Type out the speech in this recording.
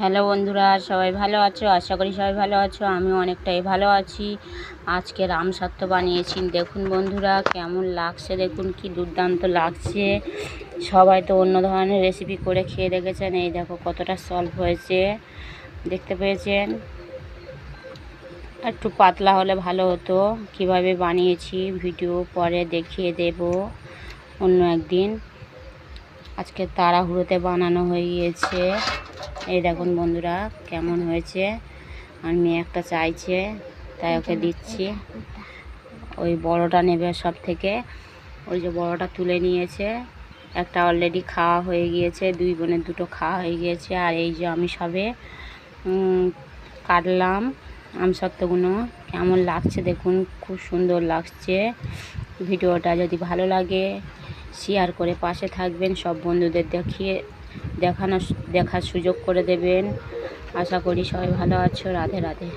Hello বন্ধুরা, সবাই ভালো আছো? আশা করি সবাই ভালো আছো। আমিও অনেকটাই ভালো আছি। আজকে রামসত্ত্ব বানিয়েছি। দেখুন বন্ধুরা, কেমন লাগছে দেখুন, কি দুর্দান্ত লাগছে। সবাই তো অন্য ধরনের রেসিপি করে খেয়ে দেখেছেন। এই দেখো কতটা সলভ হয়েছে, দেখতে পেয়েছেন। একটু পাতলা হলে ভালো হতো। কিভাবে বানিয়েছি ভিডিও পরে দেখিয়ে দেব অন্য একদিন। আজকে তাড়াহুড়োতে বানানো হয়ে গিয়েছে। এই দেখুন বন্ধুরা কেমন হয়েছে। আর মেয়ে একটা চাইছে, তাই ওকে দিচ্ছি। ওই বড়টা নেবে সব থেকে। ওই যে বড়টা তুলে নিয়েছে, একটা অলরেডি খাওয়া হয়ে গিয়েছে, দুই বোনের দুটো খাওয়া হয়ে গিয়েছে। আর এই যে আমি সবে কাটলাম আমসত্ত্বগুলো। কেমন লাগছে দেখুন, খুব সুন্দর লাগছে। ভিডিওটা যদি ভালো লাগে শেয়ার করে পাশে থাকবেন, সব বন্ধুদের দেখার সুযোগ করে দেবেন। আশা করি সবাই ভালো আছো। রাধে রাধে।